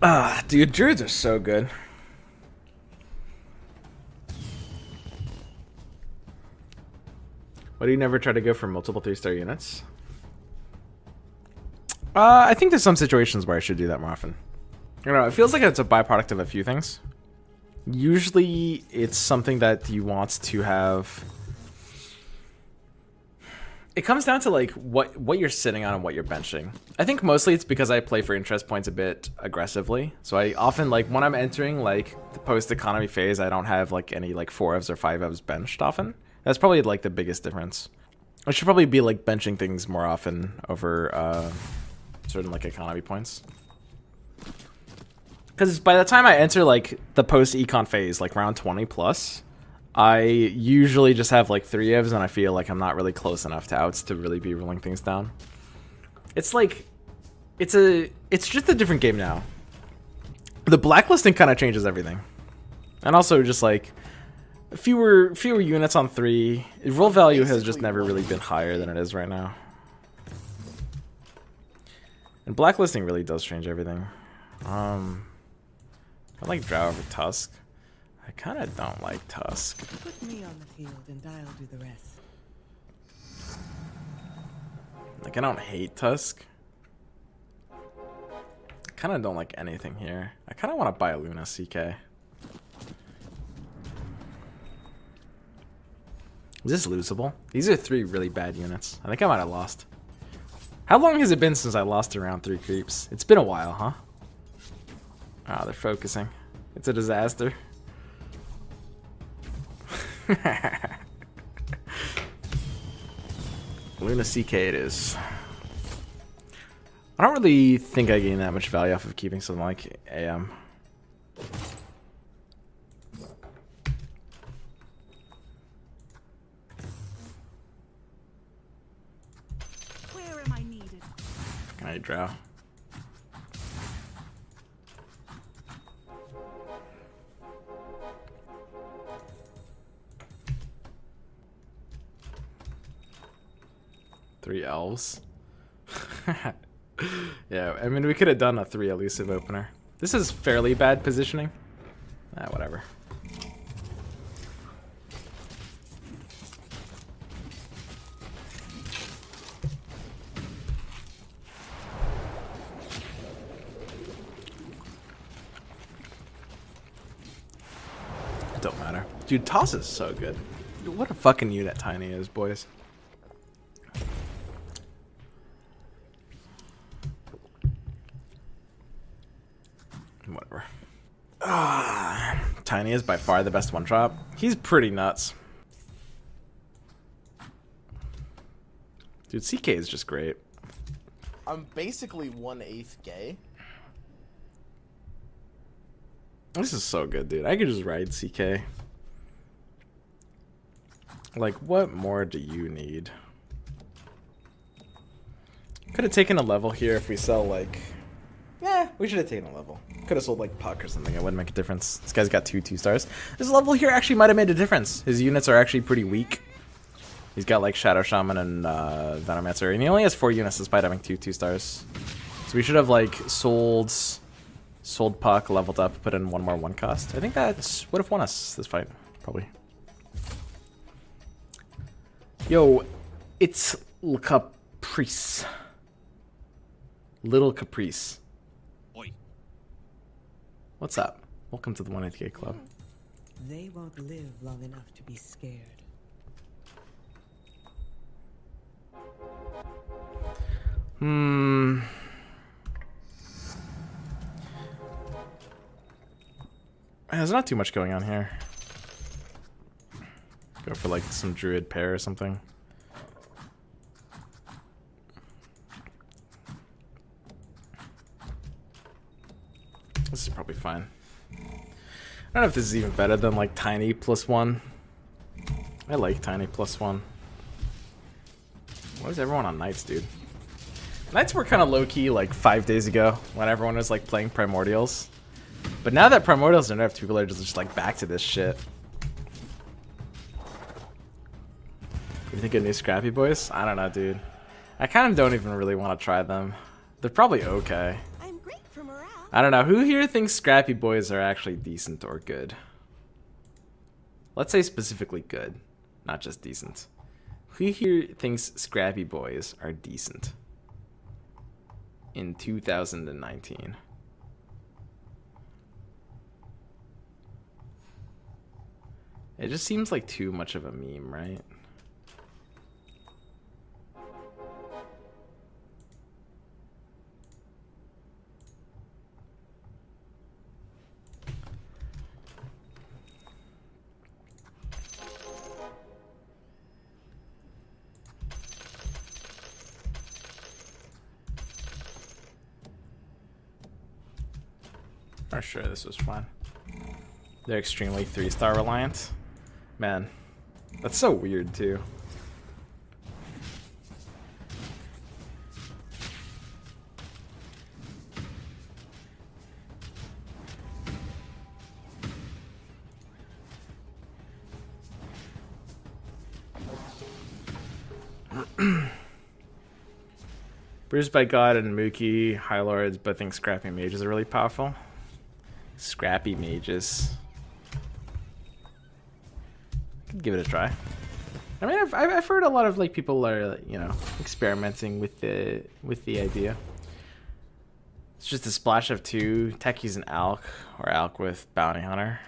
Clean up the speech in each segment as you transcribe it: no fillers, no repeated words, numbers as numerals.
Ah, dude, druids are so good. Why do you never try to go for multiple 3-star units? I think there's some situations where I should do that more often. I don't know, it feels like it's a byproduct of a few things. Usually, it's something that you want to have. It comes down to like what you're sitting on and what you're benching. I think mostly it's because I play for interest points a bit aggressively. So I often, like, when I'm entering like the post economy phase, I don't have like any like 4Fs or 5Fs benched often. That's probably like the biggest difference. I should probably be like benching things more often over certain like economy points. Because by the time I enter like the post econ phase, like round 20 plus, I usually just have like 3Fs and I feel like I'm not really close enough to outs to really be rolling things down. It's like, it's just a different game now. The blacklisting kind of changes everything. And also just like, fewer units on 3. Roll value has just never really been higher than it is right now. And blacklisting really does change everything. I like Drow over Tusk. I kind of don't like Tusk. Put me on the field and I'll do the rest. Like, I don't hate Tusk. I kind of don't like anything here. I kind of want to buy a Luna CK. Is this losable? These are 3 really bad units. I think I might have lost. How long has it been since I lost around 3 creeps? It's been a while, huh? Ah, they're focusing. It's a disaster. Luna CK it is. I don't really think I gain that much value off of keeping something like AM. Where am I needed? Can I draw? Three elves. Yeah, I mean, we could have done a 3 elusive opener. This is fairly bad positioning. Ah, whatever. It don't matter. Dude, Toss is so good. What a fucking unit Tiny is, boys. Whatever. Tiny is by far the best one drop. He's pretty nuts. Dude, CK is just great. I'm basically 1/8 gay. This is so good, dude. I could just ride CK. Like, what more do you need? Could have taken a level here if we sell, like... Yeah, we should have taken a level. Could have sold, like, Puck or something. It wouldn't make a difference. This guy's got 2 2-stars. This level here actually might have made a difference. His units are actually pretty weak. He's got, like, Shadow Shaman and Venomancer. And he only has 4 units despite having 2 2-stars. So we should have, like, sold Puck, leveled up, put in 1 more 1 cost. I think that would have won us this fight, probably. Yo, it's Caprice. Little Caprice. Oi. What's up? Welcome to the 180K Club. They won't live long enough to be scared. There's not too much going on here. Go for like some druid pair or something. This is probably fine. I don't know if this is even better than like Tiny +1. I like Tiny +1. Why is everyone on Knights, dude? Knights were kind of low-key like 5 days ago when everyone was like playing Primordials. But now that Primordials are nerfed, people are just like back to this shit. You think of new Scrappy Boys? I don't know, dude. I kind of don't even really want to try them. They're probably okay. I'm great for morale. I don't know. Who here thinks Scrappy Boys are actually decent or good? Let's say specifically good, not just decent. Who here thinks Scrappy Boys are decent in 2019? It just seems like too much of a meme, right? Oh, sure, this was fun. They're extremely 3-star reliant. Man, that's so weird too. Bruised by God and Mookie, High Lords, but I think Scrappy Mages are really powerful. Scrappy Mages. Could give it a try. I mean, I've heard a lot of like people are, you know, experimenting with the idea. It's just a splash of 2 techies and Alk, or Alk with Bounty Hunter.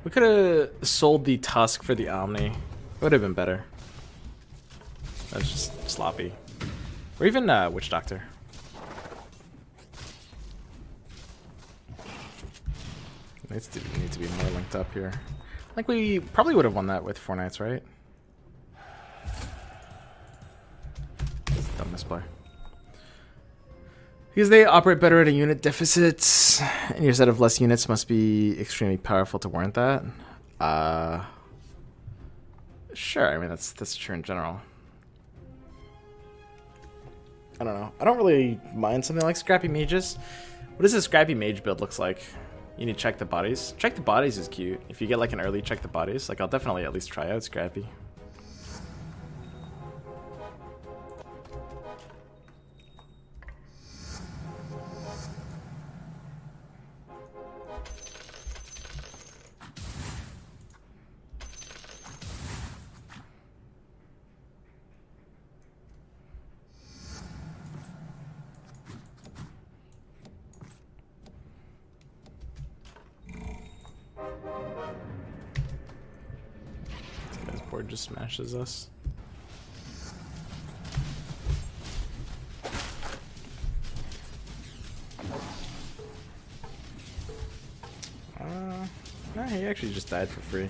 We could have sold the Tusk for the Omni. It would have been better. That's just sloppy. Or even Witch Doctor. Need to be more linked up here. Like we probably would have won that with 4 Knights, right? That's a dumb misplay. Because they operate better at a unit deficit, and your set of less units must be extremely powerful to warrant that. Sure, I mean that's true in general. I don't know. I don't really mind something like Scrappy Mages. What does a Scrappy Mage build looks like? You need to check the bodies. Check the bodies is cute. If you get like an early check the bodies, like I'll definitely at least try out Scrappy. Board just smashes us. No, he actually just died for free.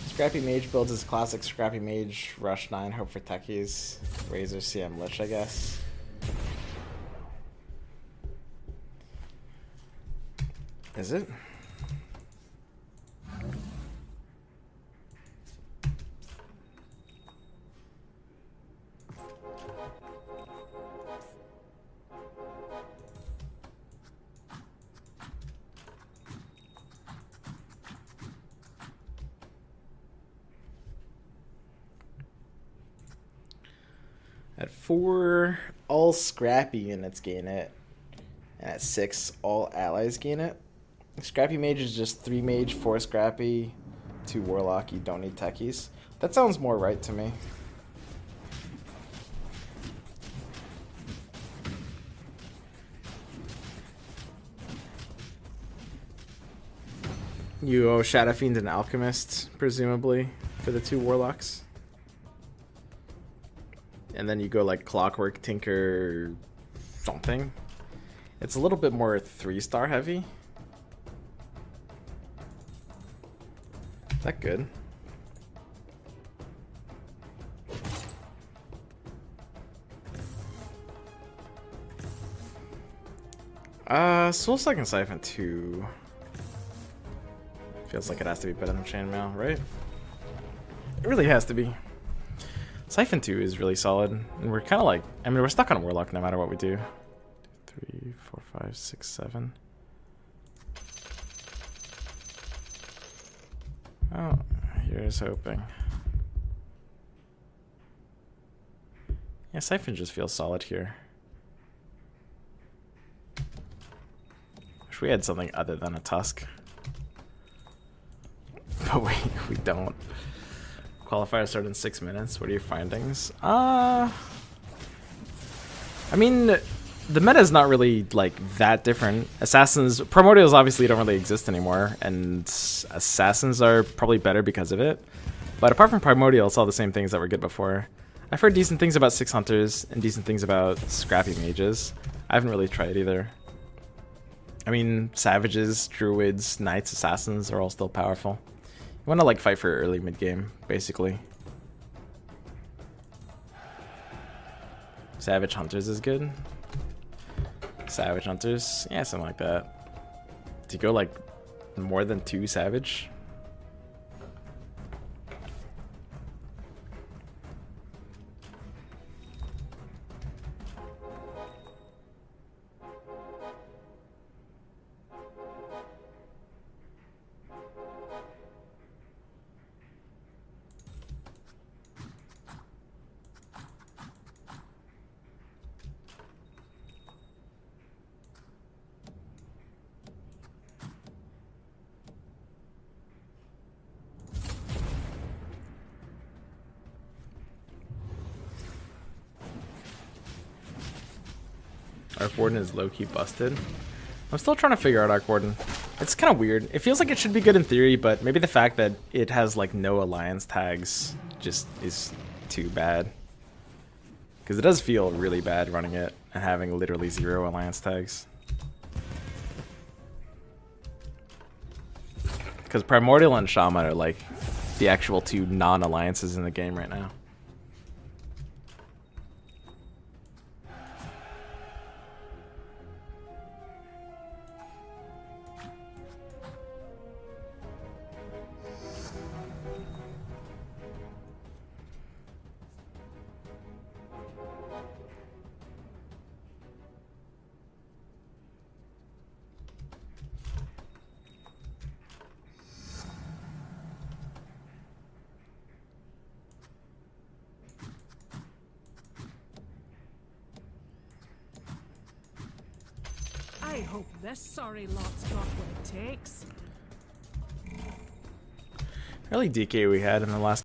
Scrappy Mage builds his classic Scrappy Mage, Rush 9, Hope for Techies, Razor CM Lich, I guess. Is it? At 4, all Scrappy units gain it. And at 6, all allies gain it. Scrappy Mage is just 3 Mage, 4 Scrappy, 2 Warlock. You don't need techies. That sounds more right to me. You owe Shadow Fiend and Alchemist, presumably, for the 2 Warlocks. And then you go like Clockwork, Tinker, something. It's a little bit more 3-star heavy. Is that good? Soul Suck and Siphon 2 feels like it has to be better than Chainmail, right? It really has to be. Siphon 2 is really solid, and we're kind of like, I mean, we're stuck on Warlock no matter what we do. 3, 4, 5, 6, 7. Oh, here's hoping. Yeah, Siphon just feels solid here. Wish we had something other than a Tusk. But we don't. Qualifier start in 6 minutes. What are your findings? I mean, the meta is not really like that different. Assassins, primordials obviously don't really exist anymore, and assassins are probably better because of it. But apart from primordial, it's all the same things that were good before. I've heard decent things about 6 hunters and decent things about scrappy mages. I haven't really tried either. I mean, savages, druids, knights, assassins are all still powerful. You want to like fight for early mid game, basically. Savage hunters is good. Savage hunters, yeah, something like that. Do you go like more than 2 savage? Arc Warden is low-key busted. I'm still trying to figure out Arc Warden. It's kind of weird. It feels like it should be good in theory, but maybe the fact that it has like no alliance tags just is too bad. Because it does feel really bad running it and having literally 0 alliance tags. Because Primordial and Shaman are like the actual 2 non-alliances in the game right now. I hope this sorry lot's got what it takes. Early DK we had in the last